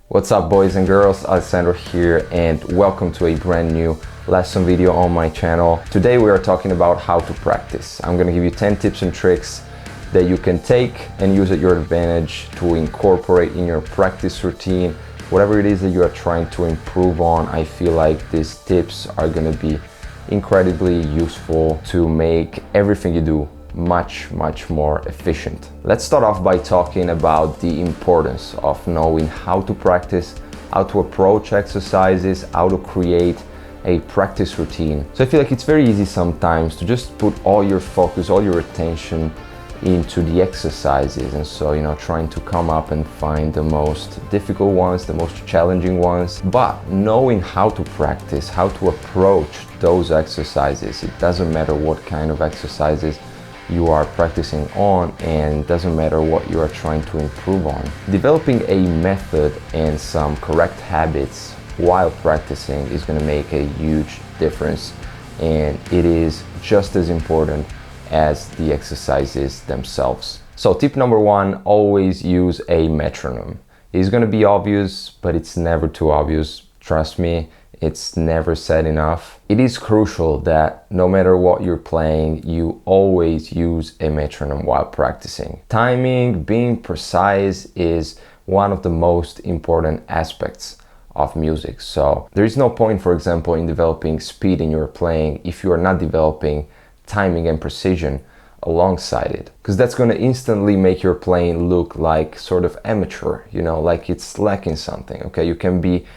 What's up, boys and girls? Alessandro here, and welcome to a brand new lesson video on my channel. Today we are talking about how to practice. I'm gonna give you 10 tips and tricks that you can take and use at your advantage to incorporate in your practice routine. Whatever it is that you are trying to improve on, I feel like these tips are gonna be incredibly useful to make everything you do much more efficient. Let's start off by talking about the importance of knowing how to practice, how to approach exercises, how to create a practice routine. So I feel like it's very easy sometimes to just put all your focus, all your attention into the exercises, and so trying to come up and find the most difficult ones, the most challenging ones. But knowing how to practice, how to approach those exercises, it doesn't matter what kind of exercises you are practicing on, and doesn't matter what you are trying to improve on. Developing a method and some correct habits while practicing is going to make a huge difference, and it is just as important as the exercises themselves. So tip number one, always use a metronome. It's going to be obvious, but it's never too obvious. Trust me, it's never said enough. It is crucial that no matter what you're playing, you always use a metronome while practicing. Timing, being precise is one of the most important aspects of music. So there is no point, for example, in developing speed in your playing if you are not developing timing and precision alongside it, because that's going to instantly make your playing look like sort of amateur, like it's lacking something. Okay, you can be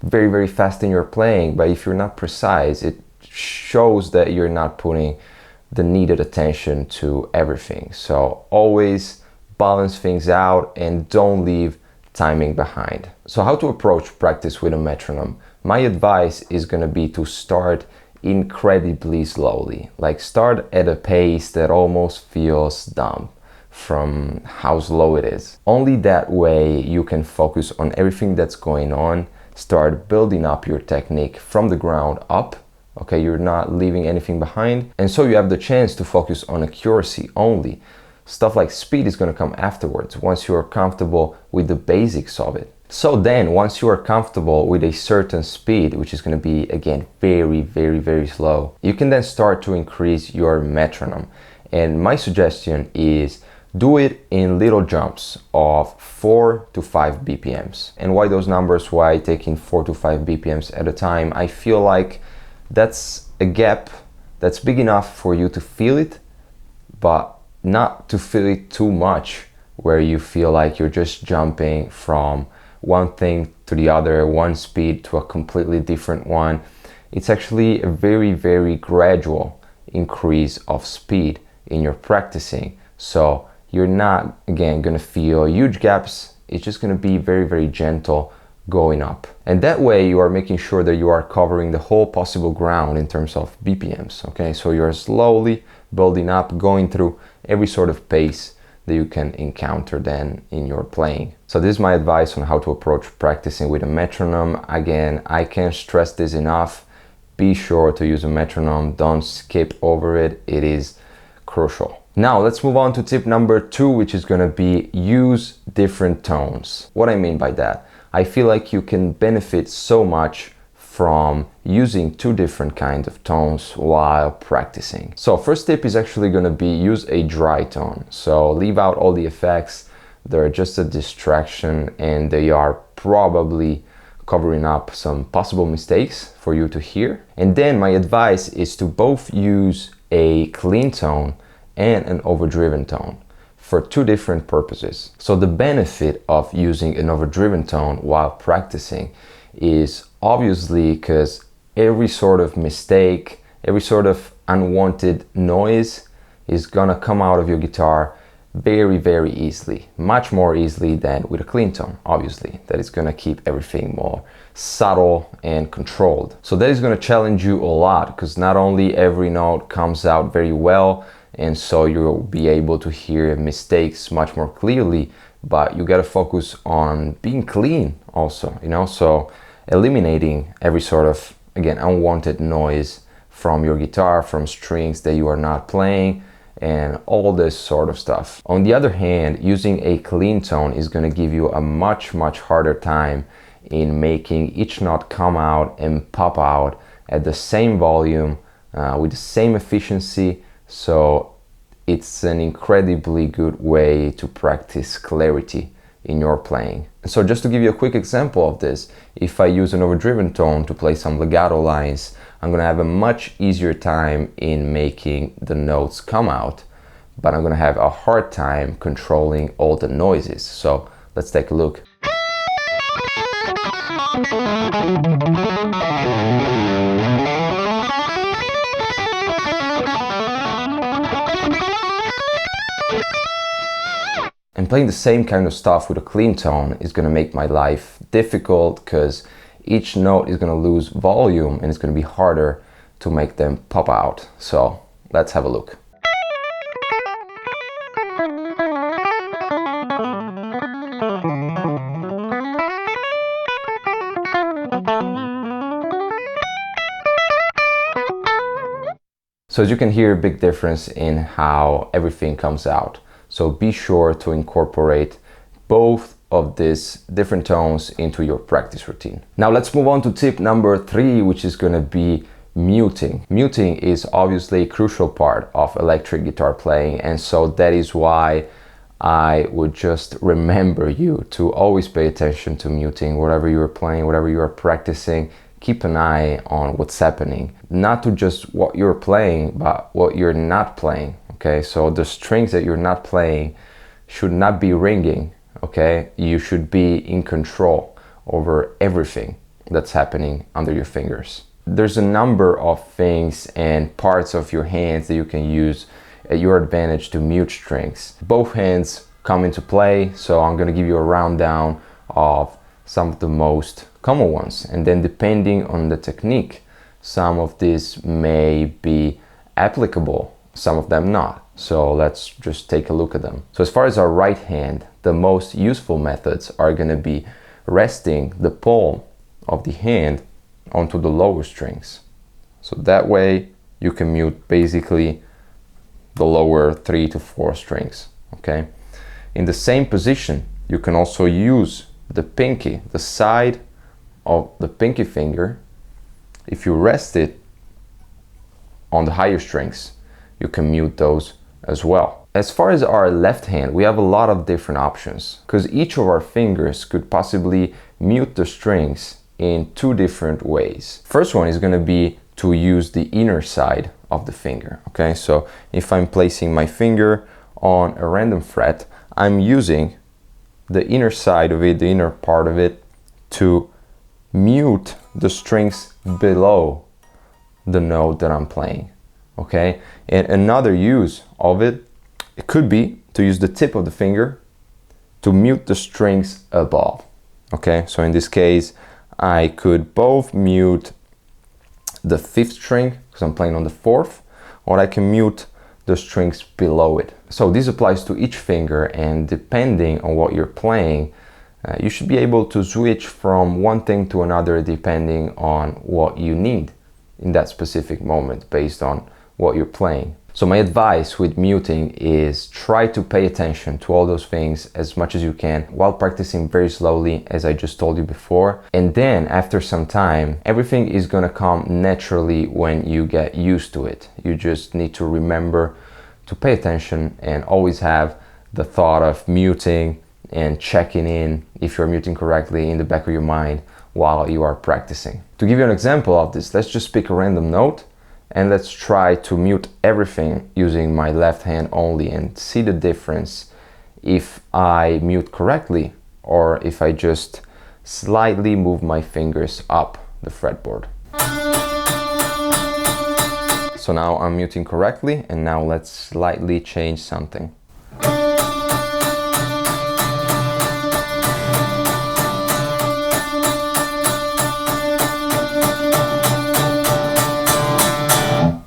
very fast in your playing, but if you're not precise, it shows that you're not putting the needed attention to everything. So always balance things out and don't leave timing behind. So how to approach practice with a metronome? My advice is going to be to start incredibly slowly. Like, start at a pace that almost feels dumb from how slow it is. Only that way you can focus on everything that's going on. Start building up your technique from the ground up. Okay, you're not leaving anything behind, and so you have the chance to focus on accuracy only. Stuff like speed is going to come afterwards, once you are comfortable with the basics of it. So then, once you are comfortable with a certain speed, which is going to be, again, very slow, you can then start to increase your metronome. And my suggestion is do it in little jumps of 4 to 5 BPMs. And why those numbers? Why taking 4 to 5 BPMs at a time? I feel like that's a gap that's big enough for you to feel it, but not to feel it too much, where you feel like you're just jumping from one thing to the other, one speed to a completely different one. It's actually a very gradual increase of speed in your practicing. So you're not, again, gonna feel huge gaps. It's just gonna be very gentle going up. And that way you are making sure that you are covering the whole possible ground in terms of BPMs, okay? So you're slowly building up, going through every sort of pace that you can encounter then in your playing. So this is my advice on how to approach practicing with a metronome. Again, I can't stress this enough. Be sure to use a metronome. Don't skip over it. It is crucial. Now let's move on to tip number two, which is going to be use different tones. What I mean by that, I feel like you can benefit so much from using two different kinds of tones while practicing. So first tip is actually going to be use a dry tone. So leave out all the effects. They're just a distraction, and they are probably covering up some possible mistakes for you to hear. And then my advice is to both use a clean tone and an overdriven tone for two different purposes. So the benefit of using an overdriven tone while practicing is obviously because every sort of mistake, every sort of unwanted noise is gonna come out of your guitar very easily, much more easily than with a clean tone, obviously. That is gonna keep everything more subtle and controlled. So that is gonna challenge you a lot, because not only every note comes out very well, and so you'll be able to hear mistakes much more clearly, but you gotta focus on being clean also, so eliminating every sort of, again, unwanted noise from your guitar, from strings that you are not playing, and all this sort of stuff. On the other hand, using a clean tone is going to give you a much harder time in making each note come out and pop out at the same volume with the same efficiency. So it's an incredibly good way to practice clarity in your playing. So just to give you a quick example of this, if I use an overdriven tone to play some legato lines, I'm gonna have a much easier time in making the notes come out, but I'm gonna have a hard time controlling all the noises. So let's take a look. And playing the same kind of stuff with a clean tone is going to make my life difficult because each note is going to lose volume and it's going to be harder to make them pop out. So let's have a look. So as you can hear, a big difference in how everything comes out. So be sure to incorporate both of these different tones into your practice routine. Now let's move on to tip number 3, which is going to be muting. Muting is obviously a crucial part of electric guitar playing, and so that is why I would just remember you to always pay attention to muting. Whatever you are playing, whatever you are practicing, keep an eye on what's happening. Not to just what you're playing, but what you're not playing. Okay, so the strings that you're not playing should not be ringing, okay? You should be in control over everything that's happening under your fingers. There's a number of things and parts of your hands that you can use at your advantage to mute strings. Both hands come into play, so I'm gonna give you a rundown of some of the most common ones. And then depending on the technique, some of these may be applicable, some of them not. So let's just take a look at them. So as far as our right hand, the most useful methods are going to be resting the palm of the hand onto the lower strings. So that way you can mute basically the lower 3 to 4 strings, okay? In the same position, you can also use the pinky, the side of the pinky finger. If you rest it on the higher strings, you can mute those as well. As far as our left hand, we have a lot of different options because each of our fingers could possibly mute the strings in 2 different ways. First one is going to be to use the inner side of the finger. Okay, so if I'm placing my finger on a random fret, I'm using the inner side of it, the inner part of it, to mute the strings below the note that I'm playing. Okay, and another use of it could be to use the tip of the finger to mute the strings above. Okay, so in this case I could both mute the 5th string because I'm playing on the 4th, or I can mute the strings below it. So this applies to each finger, and depending on what you're playing, you should be able to switch from one thing to another depending on what you need in that specific moment based on what you're playing. So my advice with muting is try to pay attention to all those things as much as you can while practicing very slowly, as I just told you before. And then after some time, everything is gonna come naturally when you get used to it. You just need to remember to pay attention and always have the thought of muting and checking in if you're muting correctly in the back of your mind while you are practicing. To give you an example of this, let's just pick a random note and let's try to mute everything using my left hand only and see the difference if I mute correctly or if I just slightly move my fingers up the fretboard. So now I'm muting correctly, and now let's slightly change something.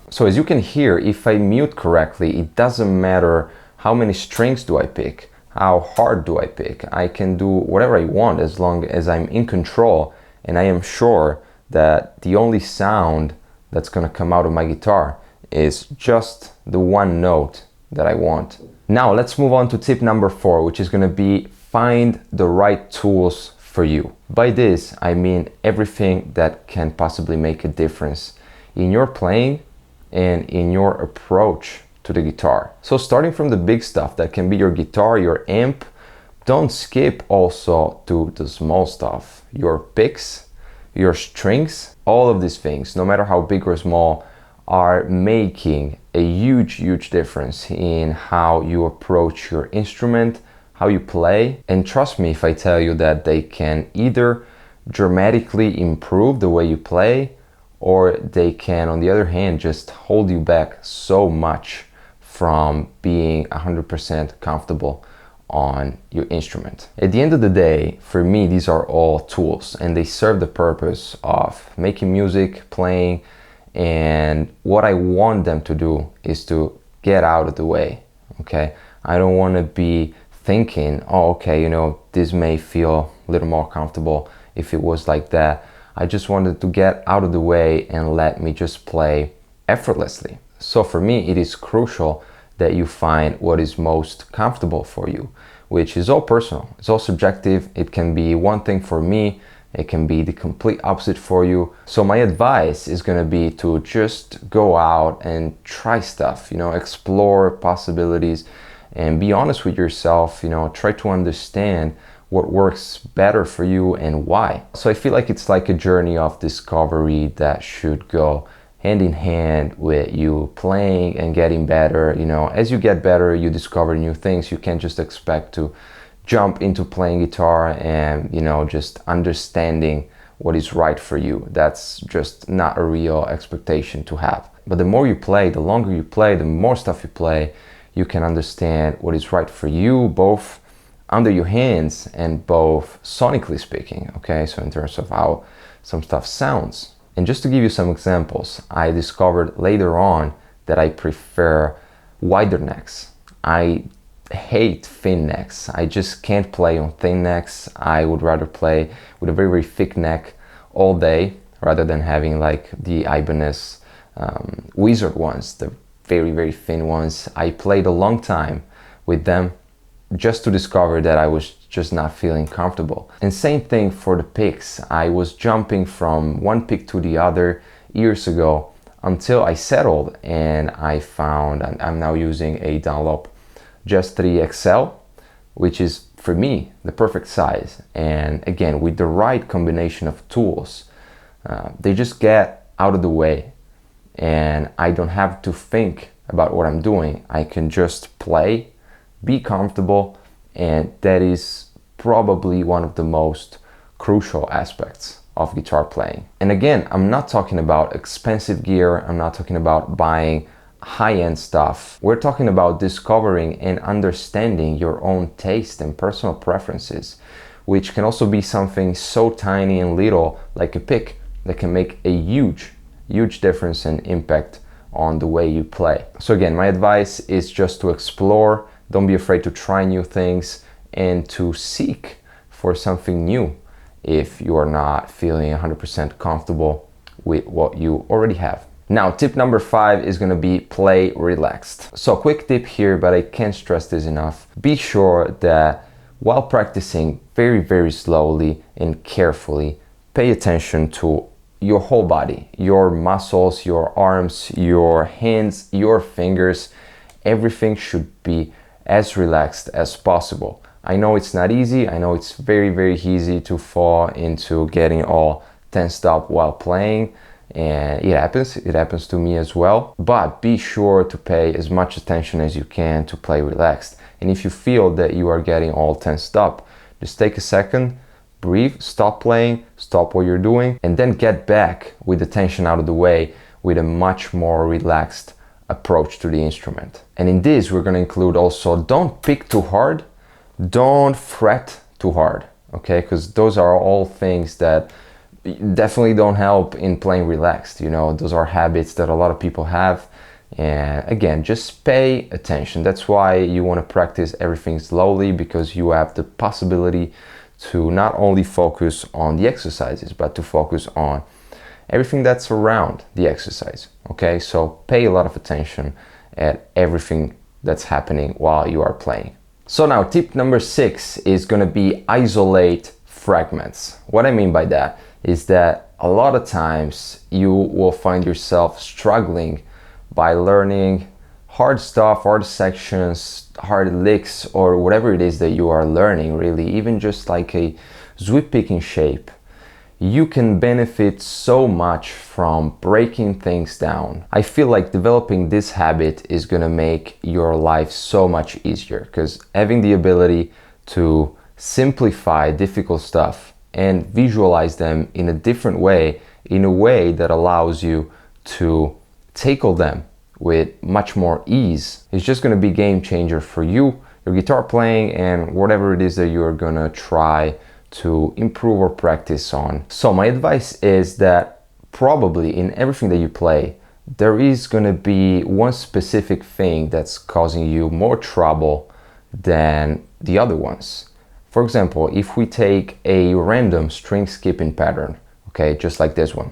So as you can hear, if I mute correctly, it doesn't matter how many strings do I pick, how hard do I pick. I can do whatever I want as long as I'm in control and I am sure that the only sound that's gonna come out of my guitar is just the one note that I want. Now let's move on to tip number 4, which is gonna be find the right tools for you. By this, I mean everything that can possibly make a difference in your playing and in your approach to the guitar. So starting from the big stuff that can be your guitar, your amp, don't skip also to the small stuff, your picks, your strings. All of these things, no matter how big or small, are making a huge difference in how you approach your instrument, how you play. And trust me if I tell you that they can either dramatically improve the way you play, or they can, on the other hand, just hold you back so much from being 100% comfortable on your instrument. At the end of the day, for me, these are all tools and they serve the purpose of making music, playing, and what I want them to do is to get out of the way, okay? I don't want to be thinking, oh, okay, you know, this may feel a little more comfortable if it was like that. I just wanted to get out of the way and let me just play effortlessly. So for me, it is crucial that you find what is most comfortable for you, which is all personal. It's all subjective. It can be one thing for me, it can be the complete opposite for you. So my advice is gonna be to just go out and try stuff, you know, explore possibilities and be honest with yourself, you know, try to understand what works better for you and why. So I feel like it's like a journey of discovery that should go hand in hand with you playing and getting better. You know, as you get better, you discover new things. You can't just expect to jump into playing guitar and, you know, just understanding what is right for you. That's just not a real expectation to have. But the more you play, the longer you play, the more stuff you play, you can understand what is right for you, both under your hands and both sonically speaking, okay? So in terms of how some stuff sounds. And just to give you some examples, I discovered later on that I prefer wider necks. I hate thin necks. I just can't play on thin necks. I would rather play with a very thick neck all day rather than having like the Ibanez Wizard ones, the very thin ones. I played a long time with them just to discover that I was just not feeling comfortable. And same thing for the picks. I was jumping from one pick to the other years ago until I settled and I found I'm now using a Dunlop Picks XL, which is for me the perfect size. And again, with the right combination of tools, they just get out of the way and I don't have to think about what I'm doing. I can just play, be comfortable, and that is probably one of the most crucial aspects of guitar playing. And again, I'm not talking about expensive gear, I'm not talking about buying high-end stuff. We're talking about discovering and understanding your own taste and personal preferences, which can also be something so tiny and little like a pick that can make a huge difference and impact on the way you play. So again, my advice is just to explore. Don't be afraid to try new things and to seek for something new if you are not feeling 100% comfortable with what you already have. Now, tip number 5 is gonna be play relaxed. So quick tip here, but I can't stress this enough. Be sure that while practicing very slowly and carefully, pay attention to your whole body, your muscles, your arms, your hands, your fingers. Everything should be as relaxed as possible. I know it's not easy. I know it's very easy to fall into getting all tensed up while playing, and it happens to me as well. But be sure to pay as much attention as you can to play relaxed. And if you feel that you are getting all tensed up, just take a second, breathe, stop playing, stop what you're doing, and then get back with the tension out of the way with a much more relaxed approach to the instrument. And in this, we're going to include also, don't pick too hard, don't fret too hard, okay? Because those are all things that definitely don't help in playing relaxed. You know, those are habits that a lot of people have. And again, just pay attention. That's why you want to practice everything slowly, because you have the possibility to not only focus on the exercises, but to focus on everything that's around the exercise. Okay, so pay a lot of attention at everything that's happening while you are playing. So now tip number 6 is going to be isolate fragments. What I mean by that is that a lot of times you will find yourself struggling by learning hard stuff, hard sections, hard licks, or whatever it is that you are learning, really, even just like a sweep picking shape. You can benefit so much from breaking things down. I feel like developing this habit is gonna make your life so much easier, because having the ability to simplify difficult stuff and visualize them in a different way, in a way that allows you to tackle them with much more ease, is just gonna be game changer for you, your guitar playing, and whatever it is that you're gonna try to improve or practice on. So my advice is that probably in everything that you play, there is gonna be one specific thing that's causing you more trouble than the other ones. For example, if we take a random string skipping pattern, okay, just like this one.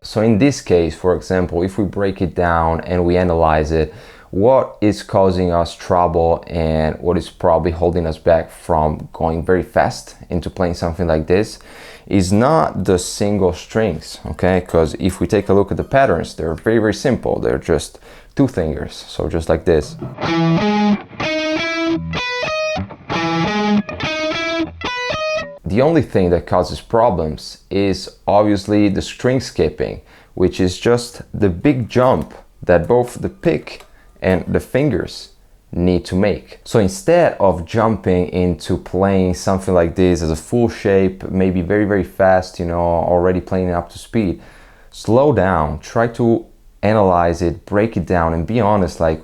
So in this case, for example, if we break it down and we analyze it, what is causing us trouble and what is probably holding us back from going very fast into playing something like this is not the single strings, okay? Because if we take a look at the patterns, they're very, very simple. They're just two fingers, so just like this. The only thing that causes problems is obviously the string skipping, which is just the big jump that both the pick and the fingers need to make. So instead of jumping into playing something like this as a full shape, maybe very, very fast, you know, already playing it up to speed, slow down, try to analyze it, break it down, and be honest, like,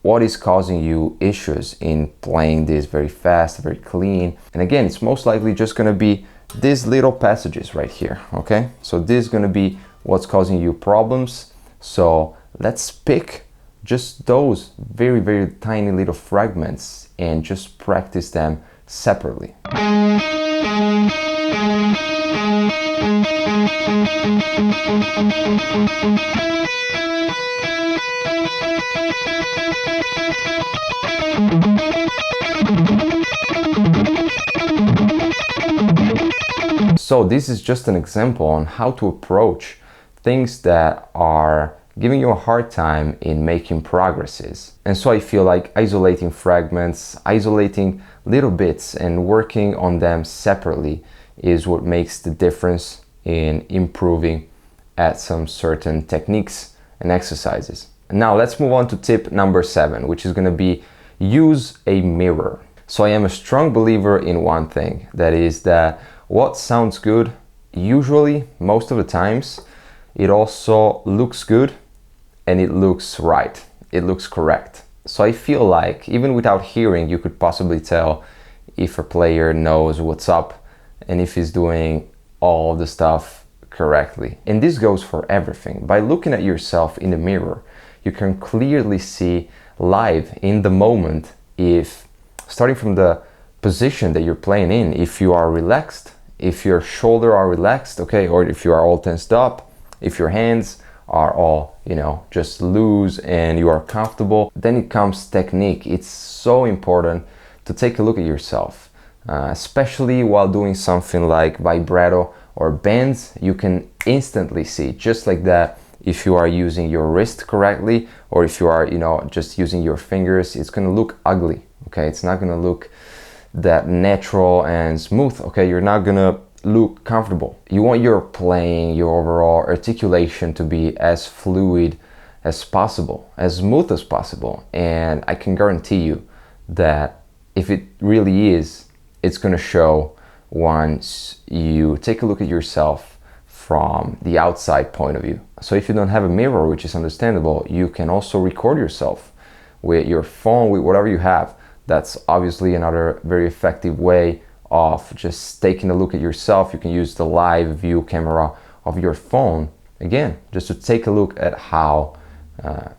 what is causing you issues in playing this very fast, very clean. And again, it's most likely just gonna be these little passages right here, okay? So this is gonna be what's causing you problems. So let's pick just those very, very tiny little fragments and just practice them separately. So this is just an example on how to approach things that are giving you a hard time in making progresses. And so I feel like isolating fragments, isolating little bits and working on them separately is what makes the difference in improving at some certain techniques and exercises. Now let's move on to tip number 7, which is going to be use a mirror. So I am a strong believer in one thing, that is that what sounds good, usually, most of the times, it also looks good and it looks right, it looks correct. So I feel like even without hearing, you could possibly tell if a player knows what's up and if he's doing all the stuff correctly. And this goes for everything. By looking at yourself in the mirror, you can clearly see live in the moment if, starting from the position that you're playing in, if you are relaxed, if your shoulders are relaxed, okay, or if you are all tensed up, if your hands are all, you know, just loose and you are comfortable. Then it comes technique. It's so important to take a look at yourself, especially while doing something like vibrato or bends. You can instantly see, just like that, if you are using your wrist correctly or if you are, you know, just using your fingers. It's gonna look ugly, okay? It's not gonna look that natural and smooth, okay? You're not gonna look comfortable. You want your playing, your overall articulation to be as fluid as possible, as smooth as possible. And I can guarantee you that if it really is, it's gonna show once you take a look at yourself from the outside point of view. So if you don't have a mirror, which is understandable, you can also record yourself with your phone, with whatever you have. That's obviously another very effective way of just taking a look at yourself. You can use the live view camera of your phone, again, just to take a look at how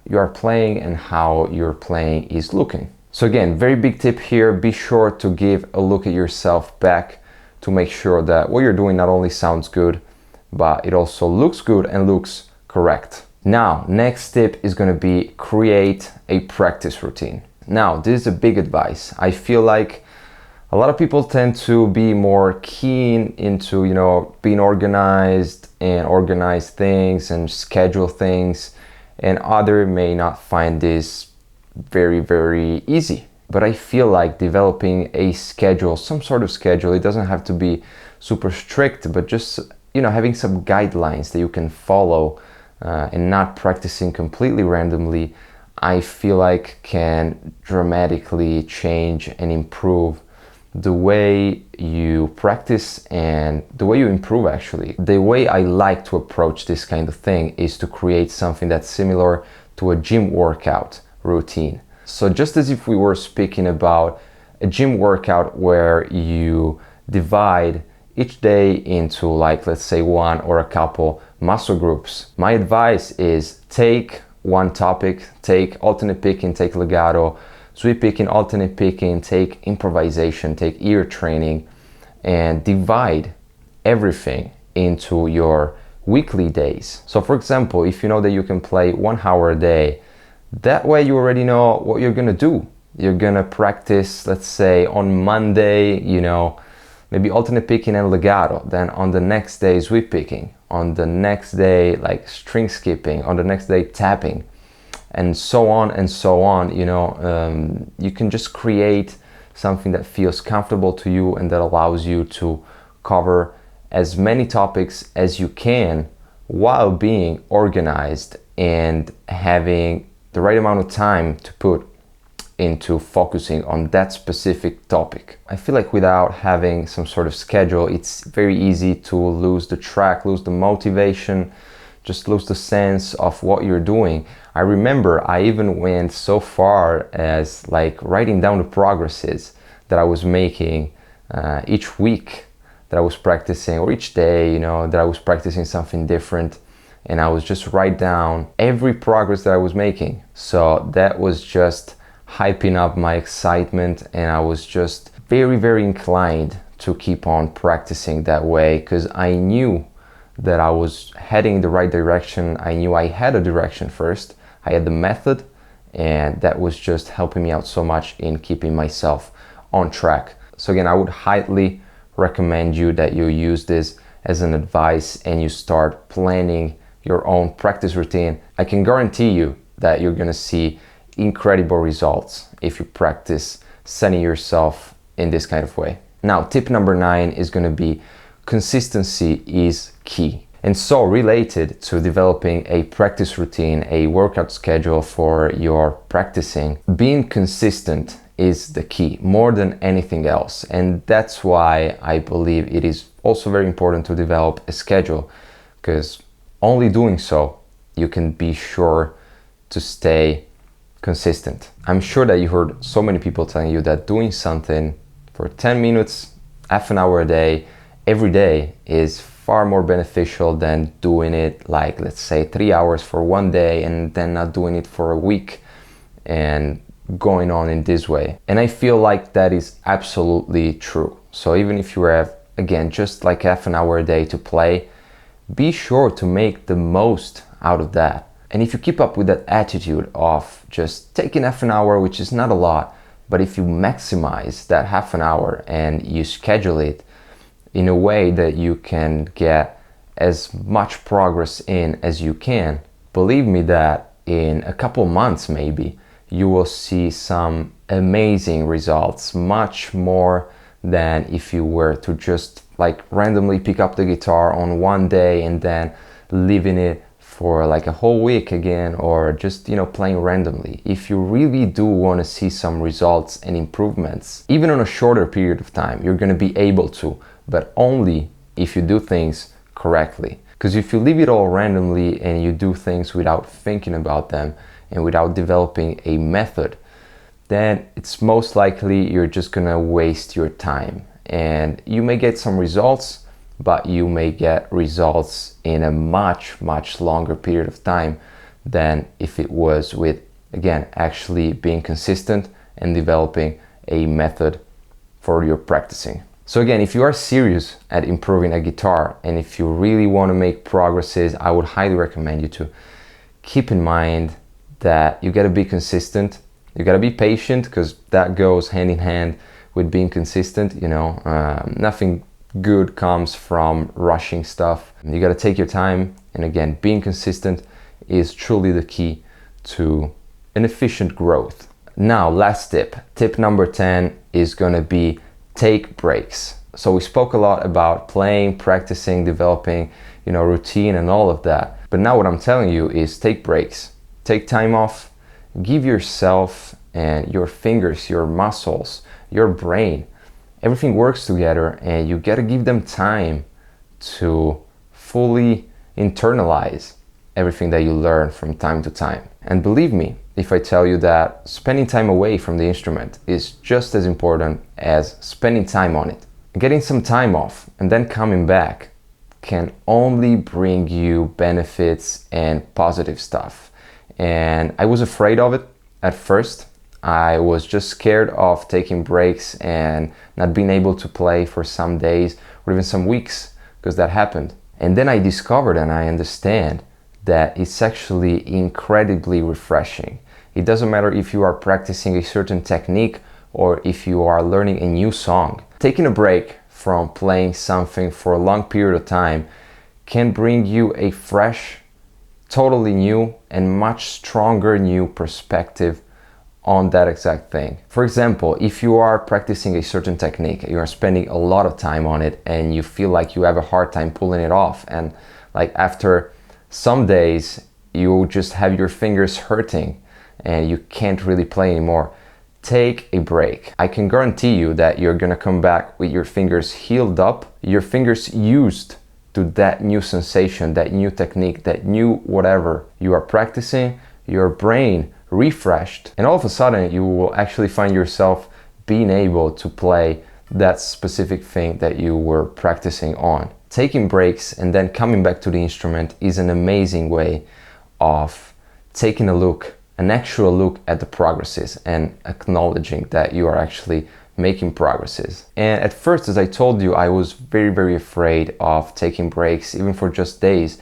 you are playing and how your playing is looking. So again, very big tip here, be sure to give a look at yourself back to make sure that what you're doing not only sounds good, but it also looks good and looks correct. Now, next tip is going to be create a practice routine. Now, this is a big advice. I feel like a lot of people tend to be more keen into, being organized and organize things and schedule things, and other may not find this very, very easy. But I feel like developing a schedule, some sort of schedule, it doesn't have to be super strict, but just, having some guidelines that you can follow and not practicing completely randomly, I feel like can dramatically change and improve the way you practice and the way you improve actually. The way I like to approach this kind of thing is to create something that's similar to a gym workout routine. So just as if we were speaking about a gym workout where you divide each day into, like, let's say one or a couple muscle groups, my advice is take one topic, take alternate picking, take legato, sweep picking, alternate picking, take improvisation, take ear training, and divide everything into your weekly days. So for example, if you know that you can play 1 hour a day, that way you already know what you're gonna do. You're gonna practice, let's say on Monday, maybe alternate picking and legato, then on the next day sweep picking, on the next day like string skipping, on the next day tapping, and so on and so on. You can just create something that feels comfortable to you and that allows you to cover as many topics as you can while being organized and having the right amount of time to put into focusing on that specific topic. I feel like without having some sort of schedule, it's very easy to lose the track, lose the motivation, just lose the sense of what you're doing. I remember I even went so far as like writing down the progresses that I was making each week that I was practicing, or each day, that I was practicing something different. And I was just write down every progress that I was making. So that was just hyping up my excitement, and I was just very, very inclined to keep on practicing that way because I knew that I was heading in the right direction. I knew I had a direction first. I had the method, and that was just helping me out so much in keeping myself on track. So again, I would highly recommend you that you use this as an advice and you start planning your own practice routine. I can guarantee you that you're gonna see incredible results if you practice setting yourself in this kind of way. Now, tip number 9 is gonna be consistency is key. And so related to developing a practice routine, a workout schedule for your practicing, being consistent is the key more than anything else. And that's why I believe it is also very important to develop a schedule, because only doing so, you can be sure to stay consistent. I'm sure that you heard so many people telling you that doing something for 10 minutes, half an hour a day, every day is far more beneficial than doing it like, let's say 3 hours for one day and then not doing it for a week and going on in this way. And I feel like that is absolutely true. So even if you have, again, just like half an hour a day to play, be sure to make the most out of that. And if you keep up with that attitude of just taking half an hour, which is not a lot, but if you maximize that half an hour and you schedule it in a way that you can get as much progress in as you can, believe me that in a couple months maybe, you will see some amazing results, much more than if you were to just like randomly pick up the guitar on one day and then leaving it for like a whole week again, or just, playing randomly. If you really do want to see some results and improvements, even on a shorter period of time, you're going to be able to, but only if you do things correctly. Because if you leave it all randomly and you do things without thinking about them and without developing a method, then it's most likely you're just gonna waste your time. And you may get some results, but you may get results in a much, much longer period of time than if it was with, again, actually being consistent and developing a method for your practicing. So again, if you are serious at improving a guitar and if you really want to make progresses, I would highly recommend you to keep in mind that you gotta be consistent. You gotta be patient, because that goes hand in hand with being consistent. You know, nothing good comes from rushing stuff. You gotta take your time, and again, being consistent is truly the key to an efficient growth. Now, last tip number 10 is gonna be take breaks. So we spoke a lot about playing, practicing, developing, you know, routine and all of that. But now what I'm telling you is take breaks. Take time off, give yourself and your fingers, your muscles, your brain, everything works together, and you gotta give them time to fully internalize everything that you learn from time to time. And believe me, if I tell you that spending time away from the instrument is just as important as spending time on it. Getting some time off and then coming back can only bring you benefits and positive stuff. And I was afraid of it at first. I was just scared of taking breaks and not being able to play for some days or even some weeks, because that happened. And then I discovered and I understand that it's actually incredibly refreshing. It doesn't matter if you are practicing a certain technique or if you are learning a new song. Taking a break from playing something for a long period of time can bring you a fresh, totally new and much stronger new perspective on that exact thing. For example, if you are practicing a certain technique, you are spending a lot of time on it and you feel like you have a hard time pulling it off, and like after some days you just have your fingers hurting and you can't really play anymore, take a break. I can guarantee you that you're gonna come back with your fingers healed up, your fingers used to that new sensation, that new technique, that new whatever you are practicing, your brain refreshed, and all of a sudden you will actually find yourself being able to play that specific thing that you were practicing on. Taking breaks and then coming back to the instrument is an amazing way of taking a look, an actual look at the progresses and acknowledging that you are actually making progresses. And at first, as I told you, I was very afraid of taking breaks, even for just days.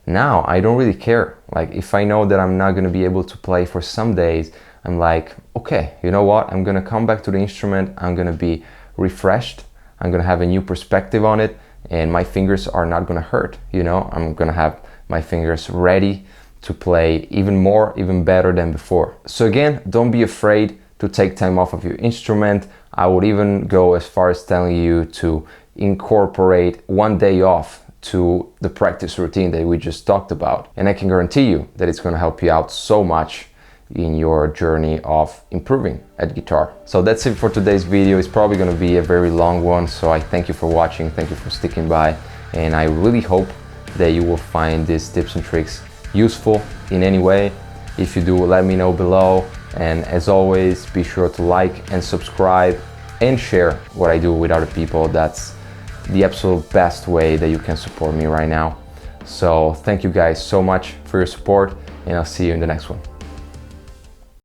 Now I don't really care. Like, if I know that I'm not gonna be able to play for some days, I'm like, okay, you know what? I'm gonna come back to the instrument, I'm gonna be refreshed, I'm gonna have a new perspective on it, and my fingers are not gonna hurt, you know? I'm gonna have my fingers ready to play even more, even better than before. So again, don't be afraid to take time off of your instrument. I would even go as far as telling you to incorporate one day off to the practice routine that we just talked about. And I can guarantee you that it's gonna help you out so much in your journey of improving at guitar. So that's it for today's video. It's probably gonna be a very long one, so I thank you for watching, thank you for sticking by, and I really hope that you will find these tips and tricks useful in any way. If you do, let me know below, and as always, be sure to like and subscribe and share what I do with other people. That's the absolute best way that you can support me right now. So thank you guys so much for your support, and I'll see you in the next one.